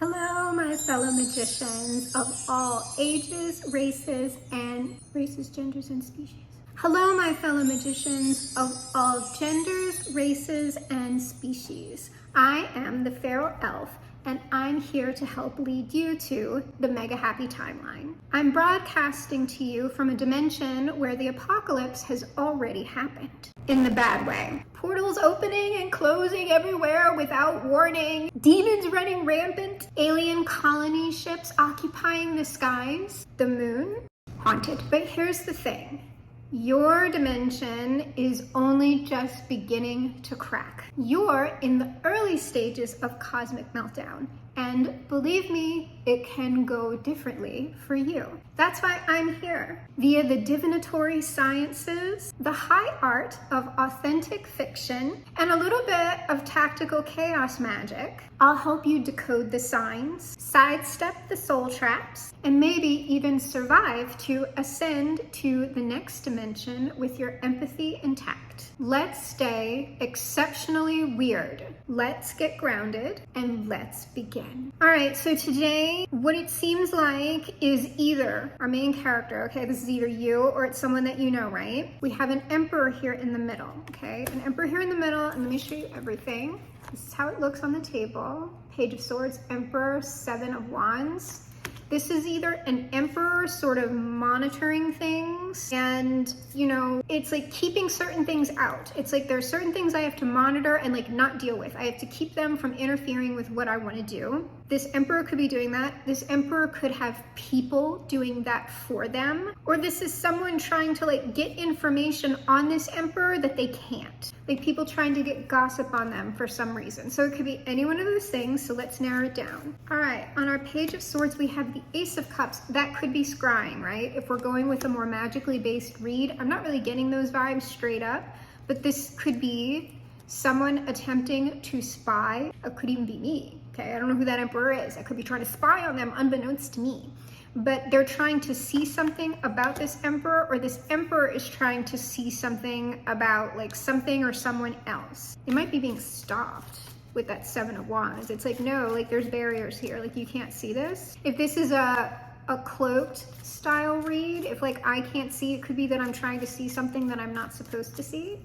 Hello, my fellow magicians of all ages, races, genders, and species. Hello, my fellow magicians of all genders, races, and species. I am the Feral Elf, and I'm here to help lead you to the Mega Happy Timeline. I'm broadcasting to you from a dimension where the apocalypse has already happened. In the bad way. Portals opening and closing everywhere without warning. Demons running rampant. Alien colony ships occupying the skies. The moon haunted. But here's the thing. Your dimension is only just beginning to crack. You're in the early stages of cosmic meltdown. And believe me, it can go differently for you. That's why I'm here. Via the divinatory sciences, the high art of authentic fiction, and a little bit of tactical chaos magic, I'll help you decode the signs, sidestep the soul traps, and maybe even survive to ascend to the next dimension with your empathy intact. Let's stay exceptionally weird. Let's get grounded and let's begin. All right, so today, what it seems like is either our main character, okay, this is either you or it's someone that you know, right? We have an emperor here in the middle, okay? An emperor here in the middle, and let me show you everything. This is how it looks on the table. Page of Swords, Emperor, Seven of Wands. This is either an emperor sort of monitoring things and, you know, it's like keeping certain things out. It's like there are certain things I have to monitor and like not deal with. I have to keep them from interfering with what I want to do. This emperor could be doing that. This emperor could have people doing that for them. Or this is someone trying to like get information on this emperor that they can't. Like people trying to get gossip on them for some reason. So it could be any one of those things. So let's narrow it down. All right, on our Page of Swords, we have the Ace of Cups. That could be scrying, right? If we're going with a more magically based read, I'm not really getting those vibes straight up, but this could be someone attempting to spy. It could even be me, okay? I don't know who that emperor is. I could be trying to spy on them unbeknownst to me. But they're trying to see something about this emperor, or this emperor is trying to see something about like something or someone else. It might be being stopped with that Seven of Wands. It's like, no, like there's barriers here. Like you can't see this. If this is a cloaked style read, if like I can't see, it could be that I'm trying to see something that I'm not supposed to see,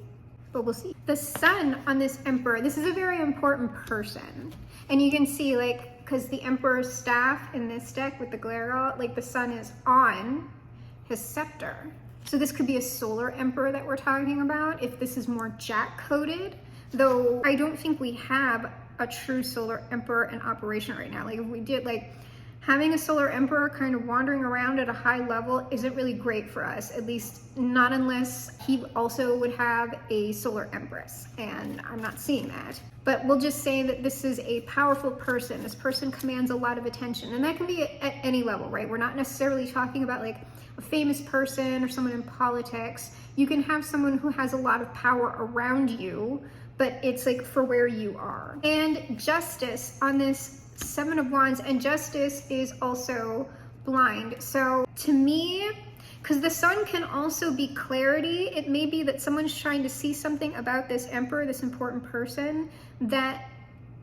but we'll see. The sun on this emperor, this is a very important person. And you can see like, because the emperor's staff in this deck with the glare, like the sun is on his scepter. So this could be a solar emperor that we're talking about if this is more jack coded. Though I don't think we have a true solar emperor in operation right now. Like if we did, like having a solar emperor kind of wandering around at a high level isn't really great for us, at least not unless he also would have a solar empress, and I'm not seeing that. But we'll just say that this is a powerful person. This person commands a lot of attention, and that can be at any level, right? We're not necessarily talking about like a famous person or someone in politics. You can have someone who has a lot of power around you, but it's like for where you are. And justice on this Seven of Wands, and justice is also blind. So to me, because the sun can also be clarity, it may be that someone's trying to see something about this emperor, this important person, that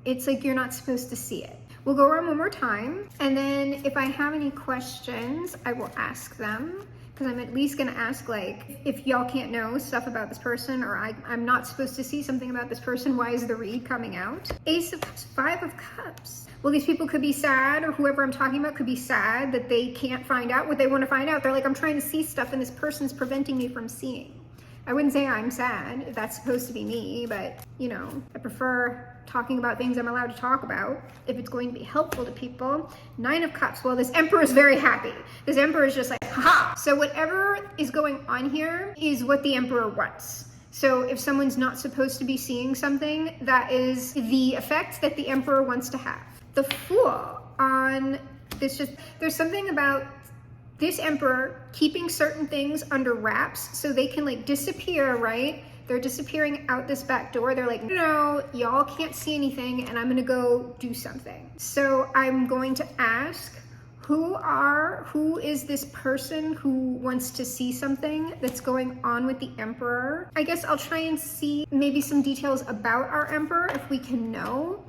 it's like you're not supposed to see it. We'll go around one more time, and then if I have any questions, I will ask them. Because I'm at least gonna ask, like, if y'all can't know stuff about this person, or I'm not supposed to see something about this person, why is the read coming out? Ace of Cups, Five of Cups. Well, these people could be sad, or whoever I'm talking about could be sad that they can't find out what they want to find out. They're like, I'm trying to see stuff and this person's preventing me from seeing. I wouldn't say I'm sad, if that's supposed to be me, but you know, I prefer talking about things I'm allowed to talk about if it's going to be helpful to people. Nine of Cups. Well, this emperor is very happy. This emperor is just like, haha. So whatever is going on here is what the emperor wants. So if someone's not supposed to be seeing something, that is the effect that the emperor wants to have. The Fool on this, just there's something about this emperor keeping certain things under wraps so they can like disappear, right? They're disappearing out this back door. They're like, no, y'all can't see anything, and I'm gonna go do something. So I'm going to ask, who is this person who wants to see something that's going on with the emperor? I guess I'll try and see maybe some details about our emperor if we can know.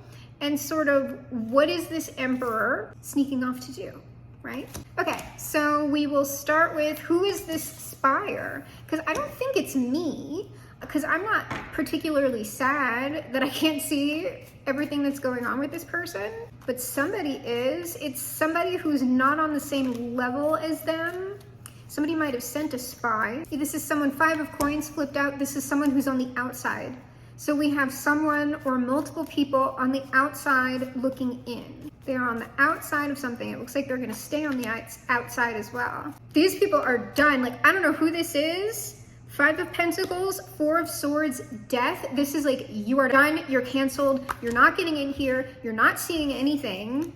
and sort of what is this emperor sneaking off to do, right? Okay, so we will start with, who is this spire? Because I don't think it's me, because I'm not particularly sad that I can't see everything that's going on with this person, but somebody is. It's somebody who's not on the same level as them. Somebody might have sent a spy. This is someone, 5 of coins flipped out. This is someone who's on the outside. So we have someone or multiple people on the outside looking in. They're on the outside of something. It looks like they're gonna stay on the outside as well. These people are done. Like, I don't know who this is. 5 of Pentacles, 4 of Swords, Death. This is like, you are done, you're canceled, you're not getting in here, you're not seeing anything.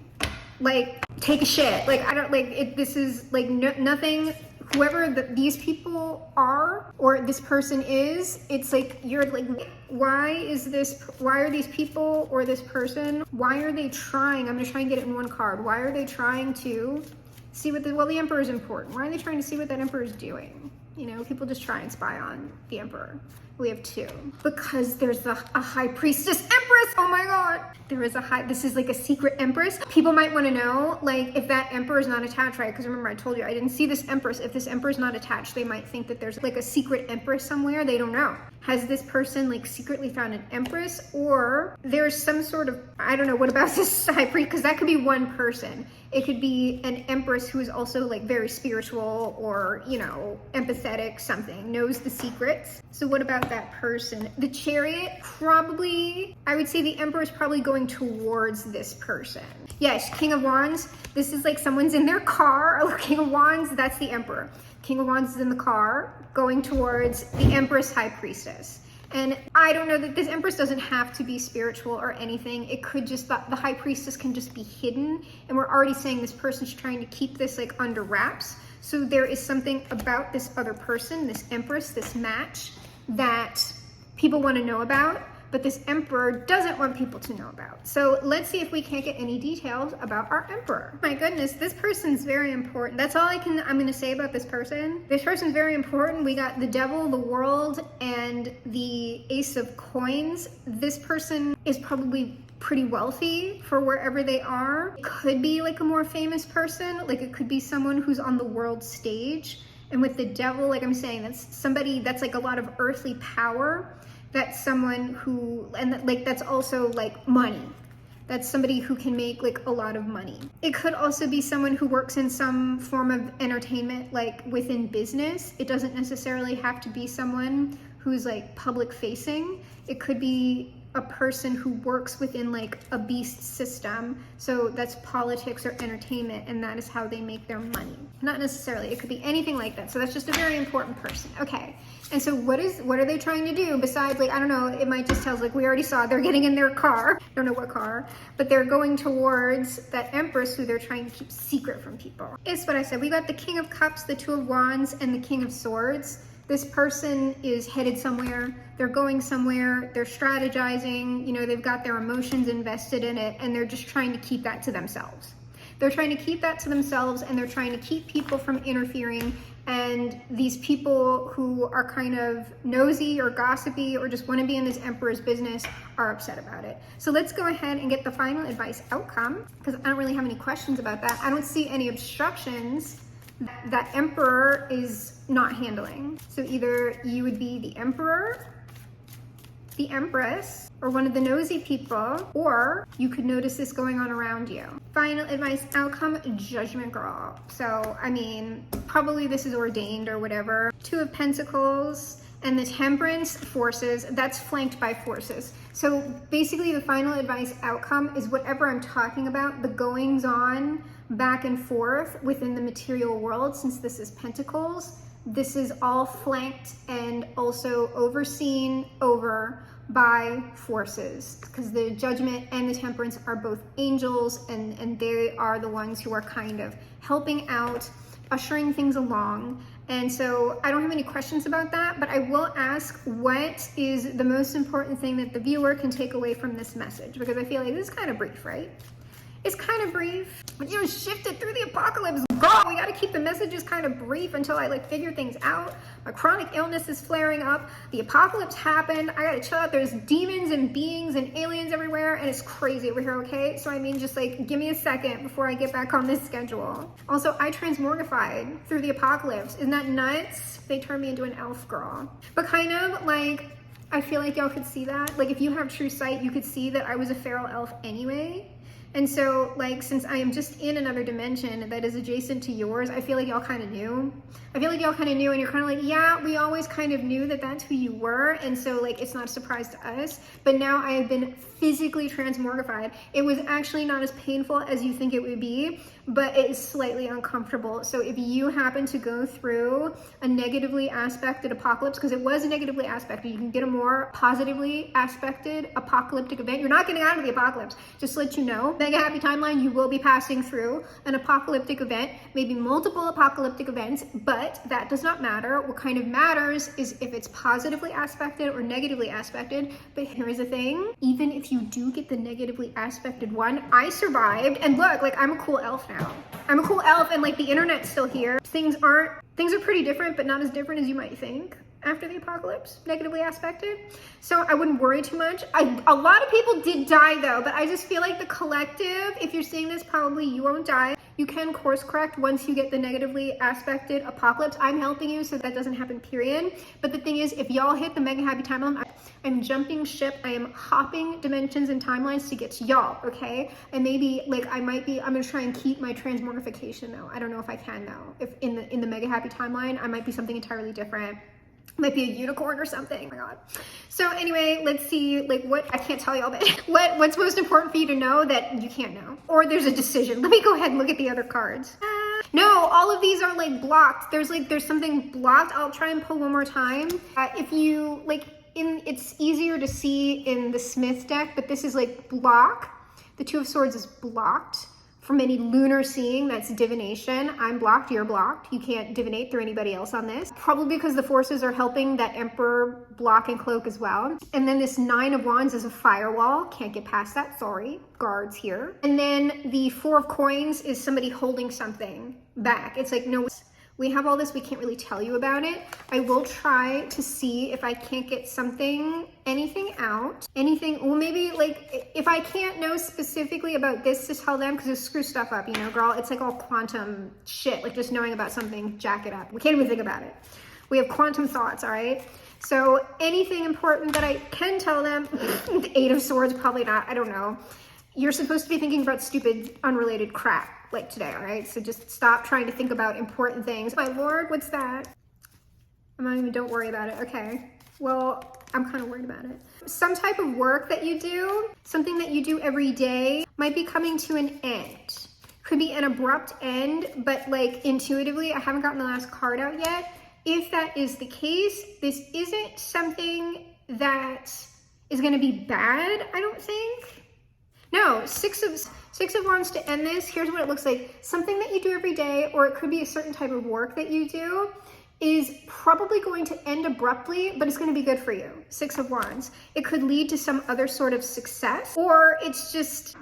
Like, take a shit. Like, I don't, like, this is like nothing, whoever these people are, or this person is, it's like, you're like, why are these people or this person, why are they trying, I'm gonna try and get it in one card. Why are they trying to see what well, the Emperor is important. Why are they trying to see what that Emperor is doing? You know, people just try and spy on the Emperor. We have 2. Because there's a High Priestess Empress. Oh my God. There is this is like a secret Empress. People might want to know, like, if that Emperor is not attached, right? Because remember, I told you, I didn't see this Empress. If this Emperor is not attached, they might think that there's like a secret Empress somewhere. They don't know. Has this person like secretly found an Empress? Or there's some sort of, I don't know, what about this High Priest? Because that could be one person. It could be an Empress who is also like very spiritual or, you know, empathetic, something, knows the secrets. So what about that person? The Chariot, probably, I would say the Emperor is probably going towards this person. Yes, King of Wands, this is like someone's in their car. Oh, King of Wands, that's the Emperor. King of Wands is in the car going towards the Empress High Priestess. And I don't know that this Empress doesn't have to be spiritual or anything. It could just, the High Priestess can just be hidden. And we're already saying this person's trying to keep this like under wraps. So there is something about this other person, this Empress, this match, that people want to know about, but this Emperor doesn't want people to know about. So let's see if we can't get any details about our Emperor. My goodness, this person's very important. That's all I'm gonna say about this person. This person's very important. We got the Devil, the World, and the Ace of Coins. This person is probably pretty wealthy for wherever they are. It could be like a more famous person, like it could be someone who's on the world stage. And with the Devil, like I'm saying, that's somebody that's like a lot of earthly power. That's someone who, and like that's also like money. That's somebody who can make like a lot of money. It could also be someone who works in some form of entertainment, like within business. It doesn't necessarily have to be someone who's like public facing. It could be a person who works within like a beast system. So that's politics or entertainment, and that is how they make their money. Not necessarily, it could be anything like that. So that's just a very important person. Okay, and so what are they trying to do besides, like, I don't know, it might just tell us, like we already saw, they're getting in their car. I don't know what car, but they're going towards that Empress who they're trying to keep secret from people. It's what I said. We got the King of Cups, the Two of Wands, and the King of Swords. This person is headed somewhere, they're going somewhere, they're strategizing, you know, they've got their emotions invested in it, and they're just trying to keep that to themselves. They're trying to keep that to themselves, and they're trying to keep people from interfering, and these people who are kind of nosy or gossipy or just want to be in this Emperor's business are upset about it. So let's go ahead and get the final advice outcome, because I don't really have any questions about that. I don't see any obstructions that Emperor is not handling. So either you would be the Emperor, the Empress, or one of the nosy people, or you could notice this going on around you. Final advice outcome, Judgment Girl. So, I mean, probably this is ordained or whatever. 2 of Pentacles and the Temperance, Forces, that's flanked by Forces. So basically the final advice outcome is whatever I'm talking about, the goings on back and forth within the material world. Since this is Pentacles, this is all flanked and also overseen over by Forces, because the Judgment and the Temperance are both angels, and they are the ones who are kind of helping out, ushering things along. And so I don't have any questions about that, but I will ask, what is the most important thing that the viewer can take away from this message? Because I feel like this is kind of brief, right? It's kind of brief, but you shifted through the apocalypse. Girl, we gotta keep the messages kind of brief until I like figure things out. My chronic illness is flaring up. The apocalypse happened. I gotta chill out. There's demons and beings and aliens everywhere, and it's crazy over here, okay? So I mean, just like give me a second before I get back on this schedule. Also, I transmorgified through the apocalypse. Isn't that nuts? They turned me into an elf girl. But kind of like, I feel like y'all could see that. Like if you have true sight, you could see that I was a feral elf anyway. And so like, since I am just in another dimension that is adjacent to yours, I feel like y'all kind of knew. I feel like y'all kind of knew, and you're kind of like, yeah, we always kind of knew that that's who you were. And so like, it's not a surprise to us, but now I have been physically transmorgified. It was actually not as painful as you think it would be, but it is slightly uncomfortable. So if you happen to go through a negatively aspected apocalypse, because it was negatively aspected, you can get a more positively aspected apocalyptic event. You're not getting out of the apocalypse, just to let you know. Mega Happy Timeline, you will be passing through an apocalyptic event, maybe multiple apocalyptic events, but that does not matter. What kind of matters is if it's positively aspected or negatively aspected. But here's the thing, even if you do get the negatively aspected one, I survived, and look, like I'm a cool elf now. I'm a cool elf, and like the internet's still here. Things are pretty different, but not as different as you might think after the apocalypse, negatively aspected. So I wouldn't worry too much. A lot of people did die though, but I just feel like the collective, if you're seeing this, probably you won't die. You can course correct once you get the negatively aspected apocalypse. I'm helping you so that doesn't happen, period. But the thing is, if y'all hit the Mega Happy Timeline, I'm jumping ship. I am hopping dimensions and timelines to get to y'all, okay? And maybe like I'm gonna try and keep my transmorgification though. I don't know if I can though. If in the Mega Happy Timeline, I might be something entirely different. Might be a unicorn or something. Oh my god. So anyway, let's see, like what, I can't tell y'all, but what's most important for you to know that you can't know? Or there's a decision. Let me go ahead and look at the other cards. No, all of these are like blocked. There's something blocked. I'll try and pull one more time. If you like, it's easier to see in the Smith deck, but this is like block. The Two of Swords is blocked. From any lunar seeing, that's divination. I'm blocked, you're blocked. You can't divinate through anybody else on this. Probably because the forces are helping that Emperor block and cloak as well. And then this Nine of Wands is a firewall. Can't get past that, sorry. Guards here. And then the Four of Coins is somebody holding something back. It's like, no, we have all this, we can't really tell you about it. I will try to see if I can't get anything out. Well, maybe like, if I can't know specifically about this to tell them, because it screws stuff up, you know, girl, it's like all quantum shit, like just knowing about something, jack it up. We can't even think about it. We have quantum thoughts, all right? So anything important that I can tell them, the Eight of Swords, probably not, I don't know. You're supposed to be thinking about stupid, unrelated crap like today, all right? So just stop trying to think about important things. My lord, what's that? Don't worry about it, okay. Well, I'm kind of worried about it. Some type of work that you do, something that you do every day, might be coming to an end. Could be an abrupt end, but like intuitively, I haven't gotten the last card out yet. If that is the case, this isn't something that is gonna be bad, I don't think. No, Six of Wands to end this. Here's what it looks like. Something that you do every day, or it could be a certain type of work that you do, is probably going to end abruptly, but it's going to be good for you. Six of Wands. It could lead to some other sort of success, or it's just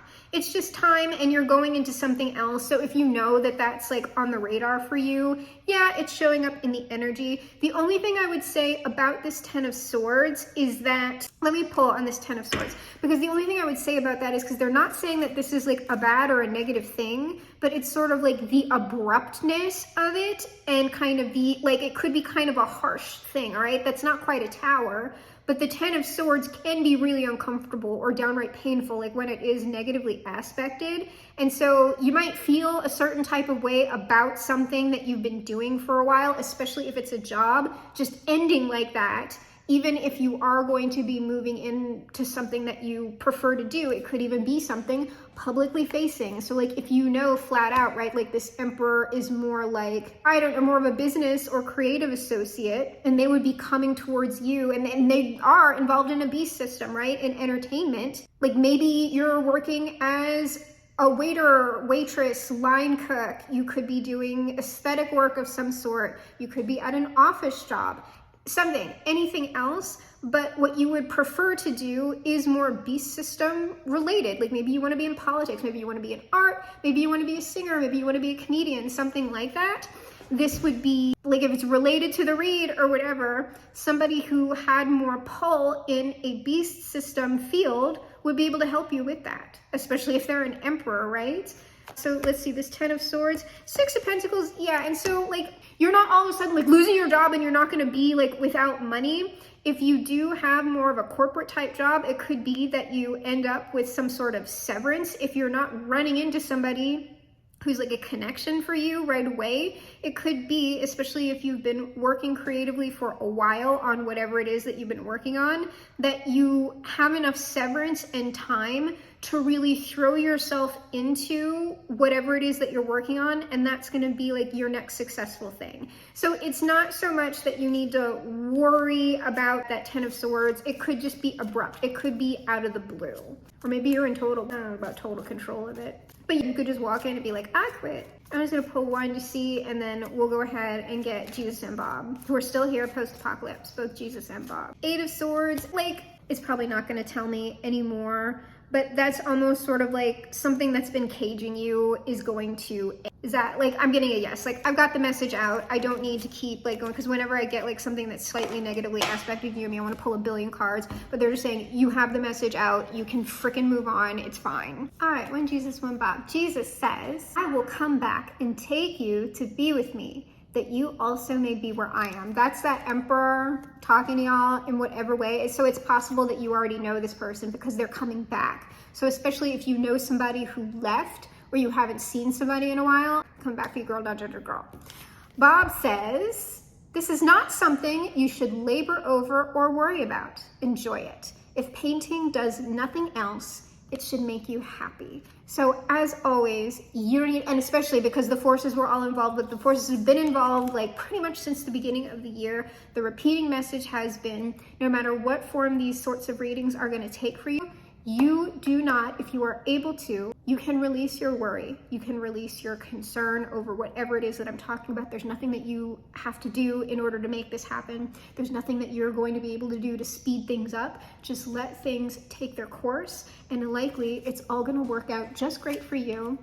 time and you're going into something else. So if you know that that's like on the radar for you, yeah, it's showing up in the energy. The only thing I would say about this Ten of Swords is that, let me pull on this Ten of Swords, because the only thing I would say about that is, because they're not saying that this is like a bad or a negative thing, but it's sort of like the abruptness of it, and kind of the, like, it could be kind of a harsh thing, all right? That's not quite a tower, but the Ten of Swords can be really uncomfortable or downright painful, like when it is negatively aspected. And so you might feel a certain type of way about something that you've been doing for a while, especially if it's a job, just ending like that. Even if you are going to be moving into something that you prefer to do, it could even be something publicly facing. So like if you know flat out, right, like this Emperor is more like, I don't know, more of a business or creative associate, and they would be coming towards you, and they are involved in a beast system, right, in entertainment. Like maybe you're working as a waiter, waitress, line cook. You could be doing aesthetic work of some sort. You could be at an office job. something, anything else. But what you would prefer to do is more beast system related. Like maybe you want to be in politics, maybe you want to be in art, maybe you want to be a singer, maybe you want to be a comedian, something like that. This would be, like if it's related to the read or whatever, somebody who had more pull in a beast system field would be able to help you with that, especially if they're an emperor, right? So let's see, this 10 of Swords, 6 of Pentacles, yeah, and so like you're not all of a sudden like losing your job and you're not going to be like without money. If you do have more of a corporate type job, it could be that you end up with some sort of severance. If you're not running into somebody who's like a connection for you right away, it could be, especially if you've been working creatively for a while on whatever it is that you've been working on, that you have enough severance and time to really throw yourself into whatever it is that you're working on, and that's going to be like your next successful thing. So it's not so much that you need to worry about that 10 of Swords. It could just be abrupt. It could be out of the blue. Or maybe you're in total, I don't know about total control of it. But you could just walk in and be like, I quit. I'm just gonna pull one to see, and then we'll go ahead and get Jesus and Bob, who are still here post-apocalypse, both Jesus and Bob. 8 of Swords, like, it's probably not gonna tell me anymore, but that's almost sort of like something that's been caging you is going to, is that like, I'm getting a yes, like I've got the message out. I don't need to keep like going, because whenever I get like something that's slightly negatively aspected you, I want to pull a billion cards, but they're just saying you have the message out, you can freaking move on, it's fine. All right, when Jesus, when Bob. Jesus says, I will come back and take you to be with me, that you also may be where I am. That's that emperor talking to y'all in whatever way. So it's possible that you already know this person because they're coming back. So especially if you know somebody who left or you haven't seen somebody in a while, come back for you, girl, not gender girl. Bob says, this is not something you should labor over or worry about. Enjoy it. If painting does nothing else, it should make you happy. So as always, you don't need, and especially because the forces were all involved with, the forces have been involved like pretty much since the beginning of the year. The repeating message has been, no matter what form these sorts of readings are going to take for you, you do not, if you are able to, you can release your worry. You can release your concern over whatever it is that I'm talking about. There's nothing that you have to do in order to make this happen. There's nothing that you're going to be able to do to speed things up. Just let things take their course, and likely it's all going to work out just great for you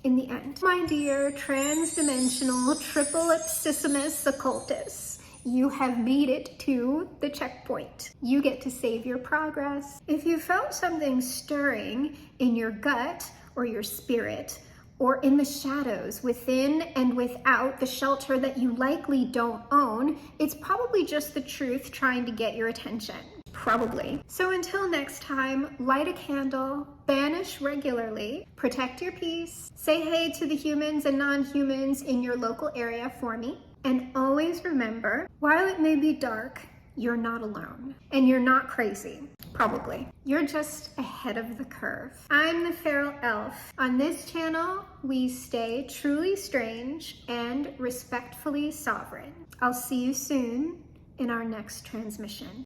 in the end. My dear trans-dimensional triple ipsissimus occultus, you have made it to the checkpoint. You get to save your progress. If you felt something stirring in your gut or your spirit, or in the shadows within and without the shelter that you likely don't own, it's probably just the truth trying to get your attention. Probably. So until next time, light a candle, banish regularly, protect your peace, say hey to the humans and non-humans in your local area for me, and always remember, while it may be dark, you're not alone. And you're not crazy, probably. You're just ahead of the curve. I'm the Feral Elf. On this channel, we stay truly strange and respectfully sovereign. I'll see you soon in our next transmission.